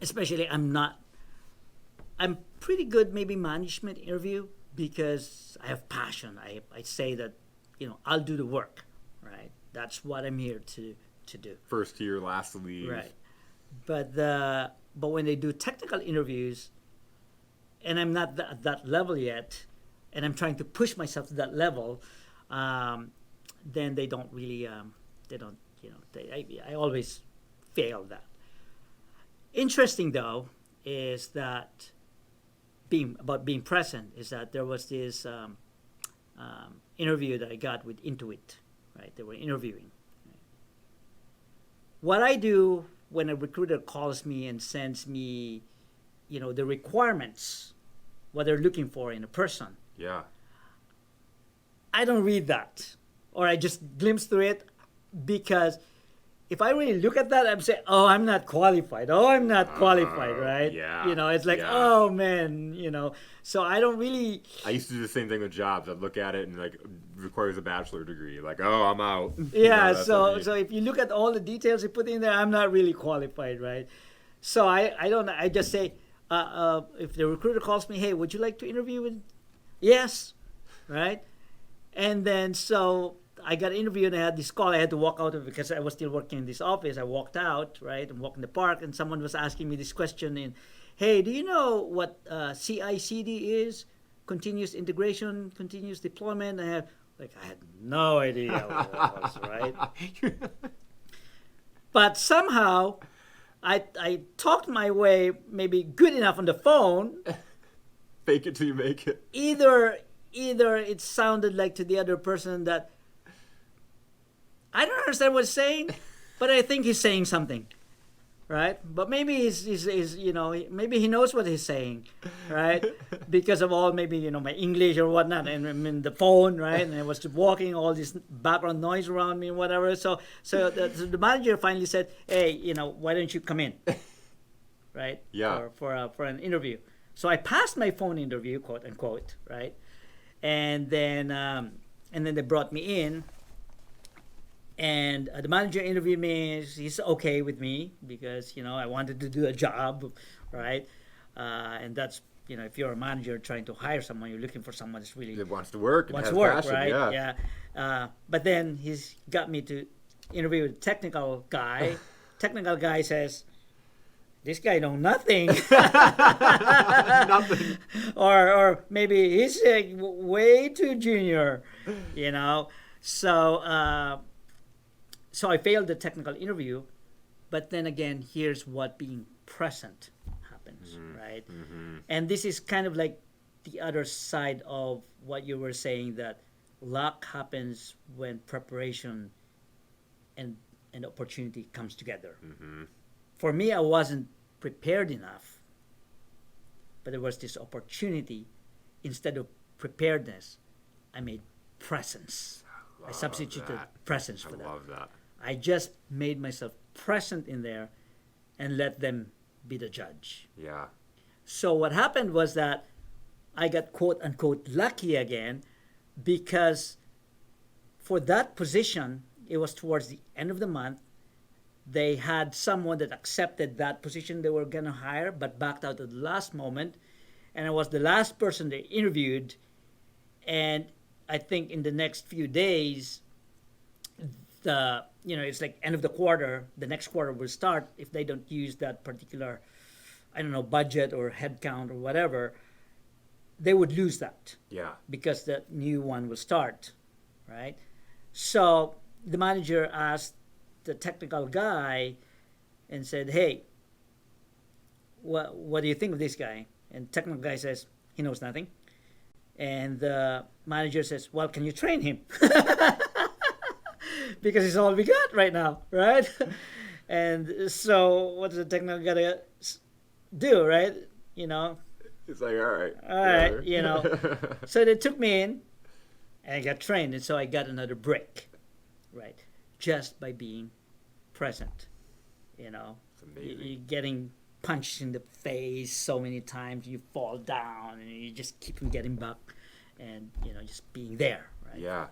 especially I'm pretty good maybe management interview because I have passion. I say that, I'll do the work, right? That's what I'm here to do. First here, last to leave. Right. But when they do technical interviews, and I'm not at that level yet, and I'm trying to push myself to that level, then they don't really, I always fail that. Interesting though is that being present is that there was this interview that I got with Intuit, right? They were interviewing. What I do when a recruiter calls me and sends me, the requirements, what they're looking for in a person. Yeah. I don't read that, or I just glimpse through it, because if I really look at that, I'm saying, oh, I'm not qualified. Oh, I'm not qualified, right? Yeah. It's like, yeah. oh, man, So I don't really... I used to do the same thing with jobs. I'd look at it and, requires a bachelor degree. Like, oh, I'm out. Yeah, so if you look at all the details you put in there, I'm not really qualified, right? So I just say, if the recruiter calls me, hey, would you like to interview with... Yes, right? And then so... I got interviewed and I had this call. I had to walk out of it because I was still working in this office. I walked out, right, and walked in the park, and someone was asking me this question in, hey, do you know what CI/CD is? Continuous integration, continuous deployment. I had no idea what it was, right? But somehow I talked my way maybe good enough on the phone. Fake it till you make it. Either it sounded like to the other person that I don't understand what he's saying, but I think he's saying something, right? But maybe he's maybe he knows what he's saying, right? Because of all maybe my English or whatnot, and I'm in the phone, right? And I was walking, all this background noise around me and whatever. So the manager finally said, hey, why don't you come in, right? Yeah. For an interview. So I passed my phone interview, quote unquote, right? And then they brought me in. And the manager interviewed me. He's okay with me because, I wanted to do a job, right? And that's, if you're a manager trying to hire someone, you're looking for someone that's really... It wants to work. Wants to work, passion, right? Yeah. But then he's got me to interview with a technical guy. Technical guy says, this guy know nothing. Nothing. Or maybe he's way too junior, So I failed the technical interview, but then again, here's what being present happens, right? Mm-hmm. And this is kind of like the other side of what you were saying, that luck happens when preparation and opportunity comes together. Mm-hmm. For me, I wasn't prepared enough, but there was this opportunity. Instead of preparedness, I made presence. I substituted presence for that. I love that. I just made myself present in there and let them be the judge. Yeah. So what happened was that I got quote unquote lucky again, because for that position, it was towards the end of the month. They had someone that accepted that position they were going to hire, but backed out at the last moment. And I was the last person they interviewed. And I think in the next few days, it's like end of the quarter, the next quarter will start. If they don't use that particular, budget or head count or whatever, they would lose that. Yeah. Because the new one will start, right? So the manager asked the technical guy and said, hey, what do you think of this guy? And the technical guy says, he knows nothing. And the manager says, well, can you train him? Because it's all we got right now, right? And so what does the technical guy do, right? It's like, all right. So they took me in and I got trained. And so I got another break, right? Just by being present, It's amazing. You're getting punched in the face so many times, you fall down and you just keep from getting back and, just being there, right? Yeah.